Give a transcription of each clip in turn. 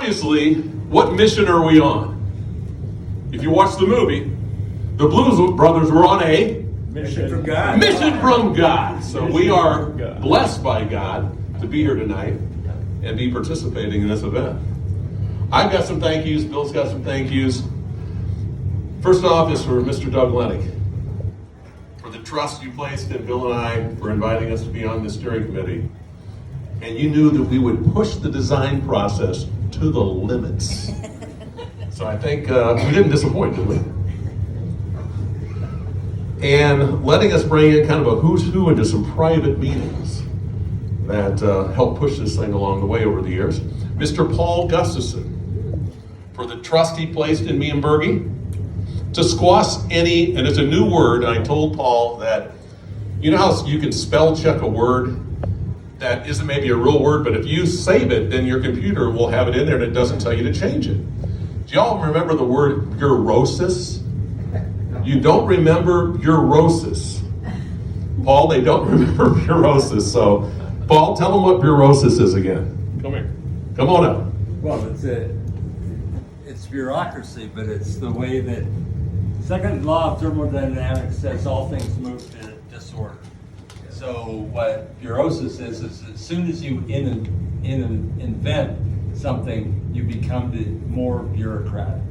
obviously, what mission are we on? If you watch the movie, the Blues Brothers were on a Mission from God. mission from God. So we are blessed by God to be here tonight and be participating in this event. I've got some thank yous. Bill's got some thank yous. First off is for Mr. Doug Lennick for the trust you placed in Bill and I for inviting us to be on the steering committee. And you knew that we would push the design process to the limits. So I think we didn't disappoint, did we? And letting us bring in kind of a who's who into some private meetings that helped push this thing along the way over the years. Mr. Paul Gustafson, for the trust he placed in me and Bergie, to squash any, and it's a new word, and I told Paul that, you know how you can spell check a word that isn't maybe a real word, but if you save it, then your computer will have it in there and it doesn't tell you to change it. Do y'all remember the word bureausis? You don't remember bureausis. Paul, they don't remember bureausis. So, Paul, tell them what bureausis is again. Come here. Come on up. Well, it's bureaucracy, but it's the way that second law of thermodynamics says all things move to disorder. So what bureausis is as soon as you invent something, you become more bureaucratic.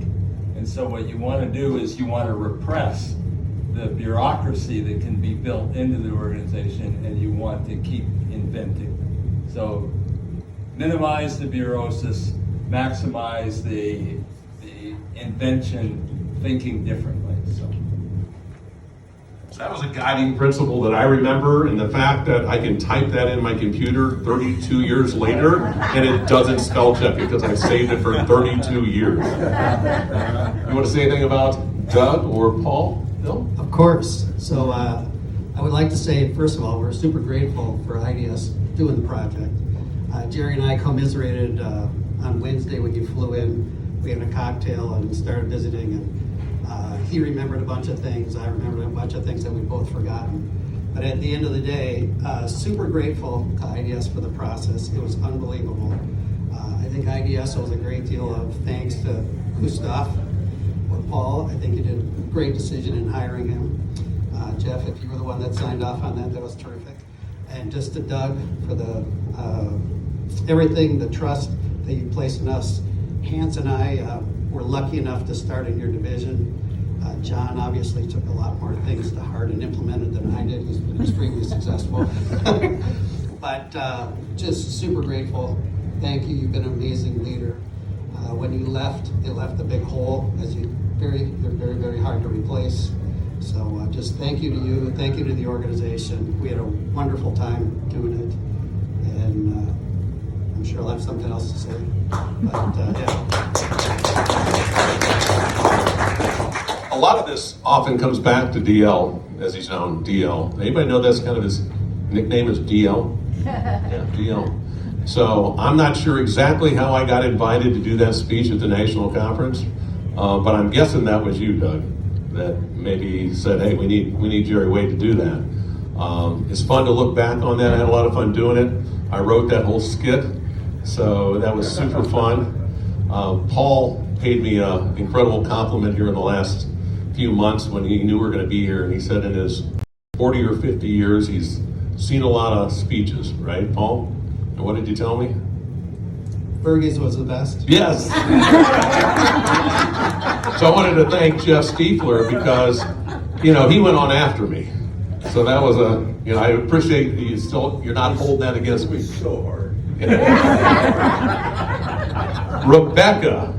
And so what you want to do is you want to repress the bureaucracy that can be built into the organization, and you want to keep inventing. So minimize the bureausis, maximize the invention, thinking differently. So that was a guiding principle that I remember, and the fact that I can type that in my computer 32 years later and it doesn't spell check it because I've saved it for 32 years. You want to say anything about Doug or Paul? Bill? Of course. So I would like to say, first of all, we're super grateful for IDS doing the project. Jerry and I commiserated on Wednesday when you flew in. We had a cocktail and started visiting, and he remembered a bunch of things. I remembered a bunch of things that we've both forgotten. But at the end of the day, super grateful to IDS for the process. It was unbelievable. I think IDS owes a great deal of thanks to Gustav or Paul. I think you did a great decision in hiring him. Jeff, if you were the one that signed off on that, that was terrific. And just to Doug for the everything, the trust that you placed in us. Hans and I were lucky enough to start in your division. John obviously took a lot more things to heart and implemented than I did. He's been extremely successful. But just super grateful. Thank you. You've been an amazing leader. When you left, it left a big hole. You're very, very hard to replace. So just thank you to you. Thank you to the organization. We had a wonderful time doing it. And I'm sure I'll have something else to say. But A lot of this often comes back to DL, as he's known, DL. Anybody know that's kind of his nickname is DL? Yeah, DL. So I'm not sure exactly how I got invited to do that speech at the national conference, but I'm guessing that was you, Doug, that maybe said, hey, we need Jerry Wade to do that. It's fun to look back on that. I had a lot of fun doing it. I wrote that whole skit, so that was super fun. Paul paid me an incredible compliment here in the last few months when he knew we were going to be here, and he said in his 40 or 50 years he's seen a lot of speeches, right, Paul? And what did you tell me? Bergie's was the best. Yes. So I wanted to thank Jeff Stiefler because, he went on after me. So that was I appreciate you're not holding that against me. So hard. Rebecca,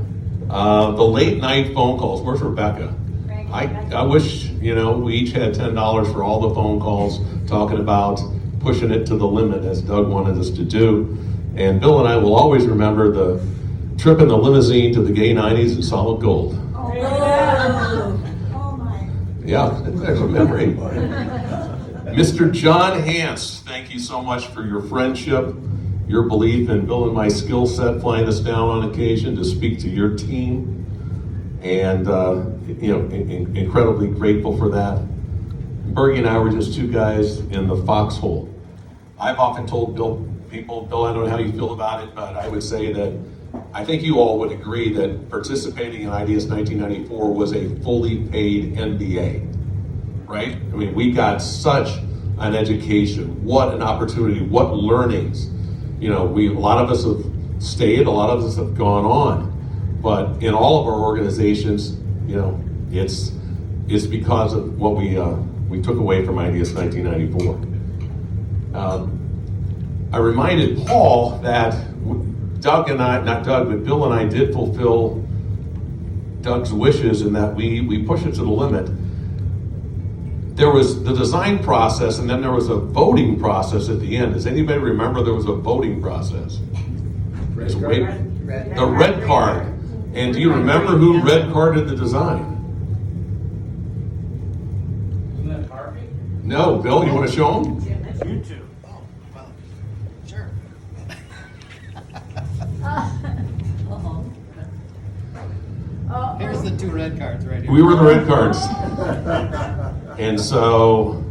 the late night phone calls. Where's Rebecca? I wish, we each had $10 for all the phone calls talking about pushing it to the limit as Doug wanted us to do. And Bill and I will always remember the trip in the limousine to the gay 90s in solid gold. Oh, my. Yeah, there's a memory. Mr. John Hance, thank you so much for your friendship, your belief in Bill and my skill set, flying us down on occasion to speak to your team. And, incredibly grateful for that. Bergie and I were just two guys in the foxhole. I've often told Bill, I don't know how you feel about it, but I would say that I think you all would agree that participating in IDS 1994 was a fully paid MBA, right? I mean, we got such an education, what an opportunity, what learnings. You know, a lot of us have stayed, a lot of us have gone on, but in all of our organizations, you know, it's because of what we took away from IDS 1994. I reminded Paul that Doug and I, not Doug, but Bill and I did fulfill Doug's wishes in that we pushed it to the limit. There was the design process, and then there was a voting process at the end. Does anybody remember there was a voting process? The red card. And do you remember who red carded the design? Isn't that Harvey? No, Bill, you want to show them? You two. Oh, well, sure. Here's the two red cards right here. We were the red cards. And so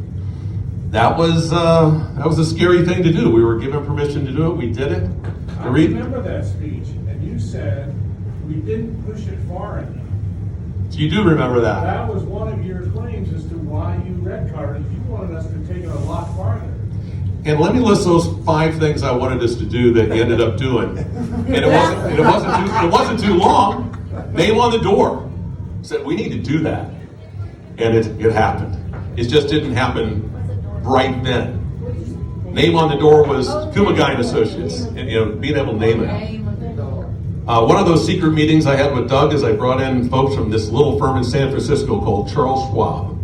that was a scary thing to do. We were given permission to do it. We did it. I remember that speech, and you said we didn't push it far enough. You do remember that. That was one of your claims as to why you red carded. You wanted us to take it a lot farther. And let me list those 5 things I wanted us to do that you ended up doing. And it wasn't too long. Name on the door. Said we need to do that. And it happened. It just didn't happen right then. Name on the door was Kumagai and Associates. And, you know, being able to name it. One of those secret meetings I had with Doug is I brought in folks from this little firm in San Francisco called Charles Schwab,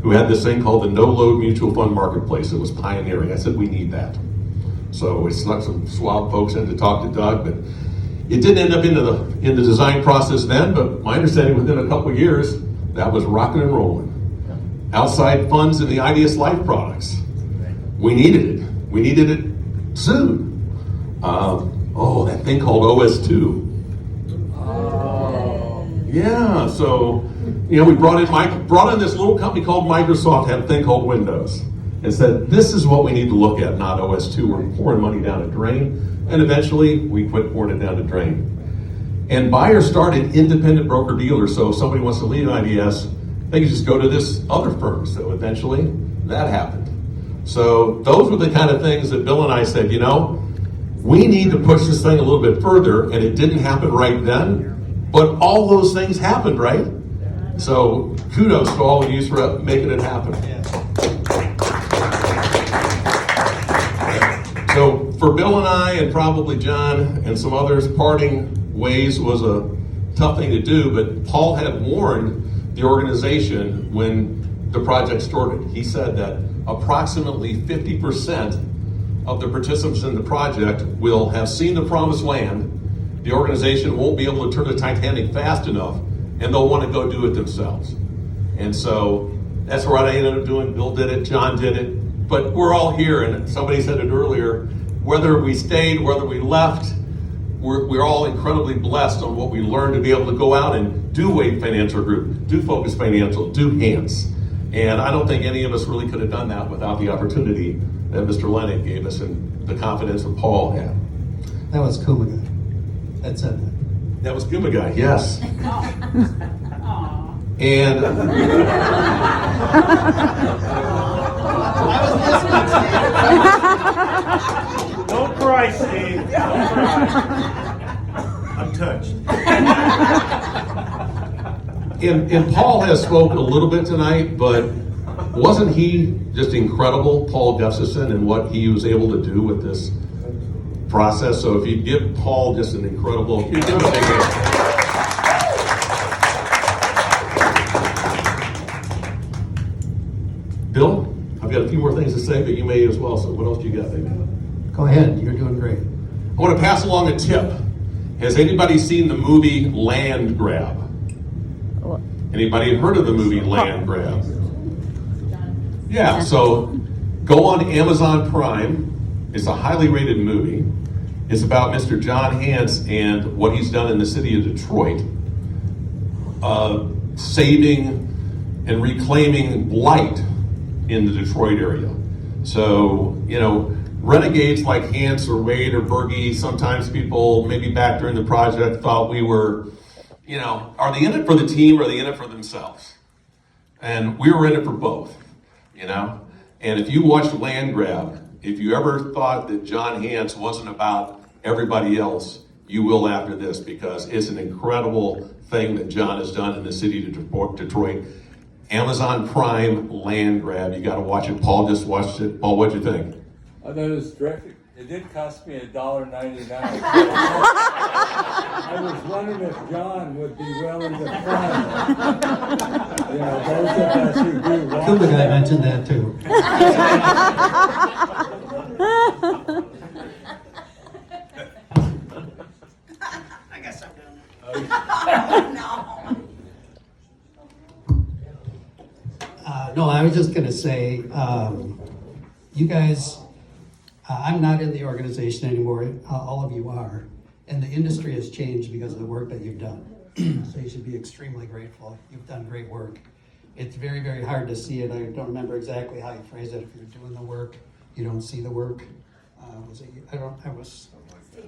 who had this thing called the No-Load Mutual Fund Marketplace. It was pioneering. I said, we need that. So we snuck some Schwab folks in to talk to Doug, but it didn't end up in the design process then, but my understanding within a couple of years, that was rocking and rolling. Outside funds in the IDS Life products. We needed it. We needed it soon. That thing called OS2. Yeah, so, you know, we brought in this little company called Microsoft, had a thing called Windows, and said, this is what we need to look at, not OS2. We're pouring money down a drain, and eventually we quit pouring it down the drain. And buyers started independent broker-dealers, so if somebody wants to leave IDS, they can just go to this other firm. So eventually, that happened. So those were the kind of things that Bill and I said, you know, we need to push this thing a little bit further, and it didn't happen right then, but all those things happened, right? So kudos to all of you for making it happen. So for Bill and I, and probably John and some others, parting ways was a tough thing to do, but Paul had warned the organization when the project started. He said that approximately 50% of the participants in the project will have seen the promised land. The organization won't be able to turn the Titanic fast enough, and they'll want to go do it themselves. And so that's what I ended up doing. Bill did it, John did it, but we're all here, and somebody said it earlier, whether we stayed, whether we left, we're all incredibly blessed on what we learned to be able to go out and do Wave Financial Group, do Focus Financial, do HANTS. And I don't think any of us really could have done that without the opportunity that Mr. Lennox gave us and the confidence that Paul had. That was Kumagai that said that. That was Kumagai, yes. And Don't cry, Steve. Don't cry. I'm touched. And Paul has spoken a little bit tonight, but wasn't he just incredible, Paul Gustafson, and what he was able to do with this process? So if you give Paul just an incredible, you give him a big hand. Bill, I've got a few more things to say, but you may as well. So what else do you got, baby? Go ahead, you're doing great. I want to pass along a tip. Has anybody seen the movie Land Grab? Anybody heard of the movie Land Grab? Yeah, so go on Amazon Prime. It's a highly rated movie. It's about Mr. John Hance and what he's done in the city of Detroit, saving and reclaiming light in the Detroit area. So, you know, renegades like Hans or Wade or Bergie, sometimes people, maybe back during the project, thought we were, are they in it for the team or are they in it for themselves? And we were in it for both, And if you watched Land Grab, if you ever thought that John Hans wasn't about everybody else, you will after this, because it's an incredible thing that John has done in the city of Detroit. Amazon Prime Land Grab. You got to watch it. Paul just watched it. Paul, what'd you think? I thought it was terrific. It did cost me $1.99. I was wondering if John would be willing to fund. Those of us who do watch. Kuba guy mentioned that too. I guess I'm done. No, I was just going to say, you guys, I'm not in the organization anymore. All of you are. And the industry has changed because of the work that you've done. So you should be extremely grateful. You've done great work. It's very, very hard to see it. I don't remember exactly how you phrased it. If you're doing the work, you don't see the work.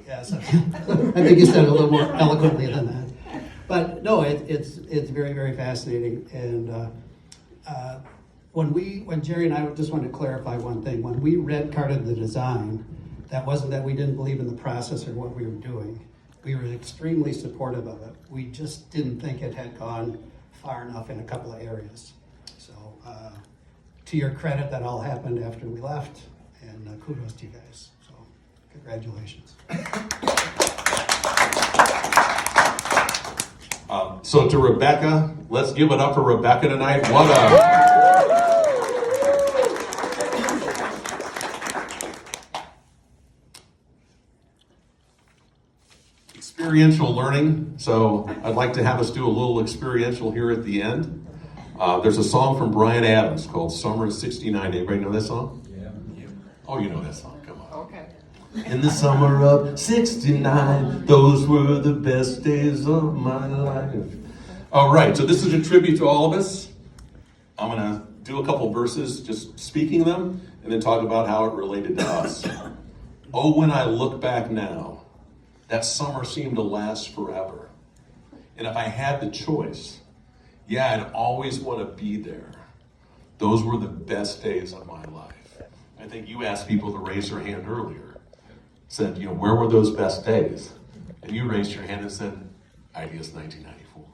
Yes, I think you said it a little more eloquently than that. But no, it's very, very fascinating. And when Jerry and I just wanted to clarify one thing. When we red carded the design, that wasn't that we didn't believe in the process or what we were doing. We were extremely supportive of it. We just didn't think it had gone far enough in a couple of areas. So to your credit, that all happened after we left, and kudos to you guys. So congratulations. So to Rebecca, let's give it up for Rebecca tonight. What a... Experiential learning. So I'd like to have us do a little experiential here at the end. There's a song from Bryan Adams called Summer of '69. Anybody know that song? Yeah. Oh, you know that song. Come on. Okay. In the summer of '69, those were the best days of my life. All right, so this is a tribute to all of us. I'm going to do a couple verses, just speaking them, and then talk about how it related to us. Oh, when I look back now, that summer seemed to last forever. And if I had the choice, I'd always want to be there. Those were the best days of my life. I think you asked people to raise their hand earlier. Said, where were those best days? And you raised your hand and said, IDS 1994.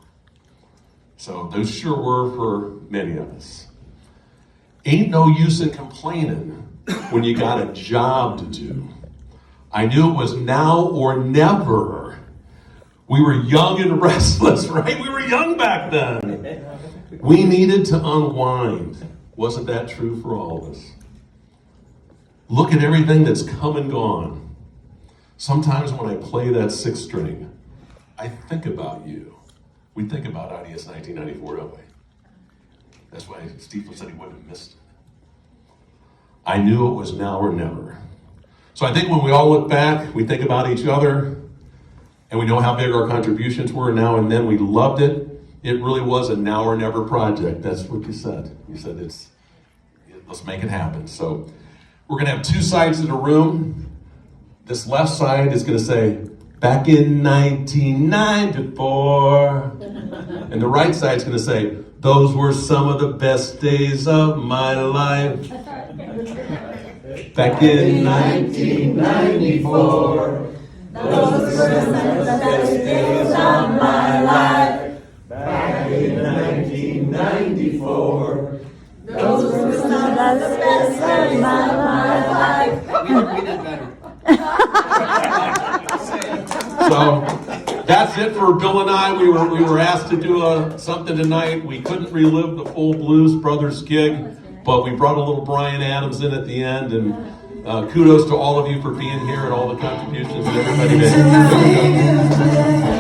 So those sure were for many of us. Ain't no use in complaining when you got a job to do. I knew it was now or never. We were young and restless, right? We were young back then. We needed to unwind. Wasn't that true for all of us? Look at everything that's come and gone. Sometimes when I play that sixth string, I think about you. We think about IDS 1994, don't we? That's why Steve said he wouldn't have missed it. I knew it was now or never. So I think when we all look back, we think about each other, and we know how big our contributions were now and then. We loved it. It really was a now or never project. That's what you said. You said let's make it happen. So we're going to have two sides of the room. This left side is going to say, back in 1994. And the right side is going to say, those were some of the best days of my life. Back in 1994. Those were some of the best days of my life. Back in 1994. Those were some of the best days of my life. We did better. So that's it for Bill and I. We were asked to do something tonight. We couldn't relive the full Blues Brothers gig, but we brought a little Bryan Adams in at the end. And kudos to all of you for being here and all the contributions that everybody made.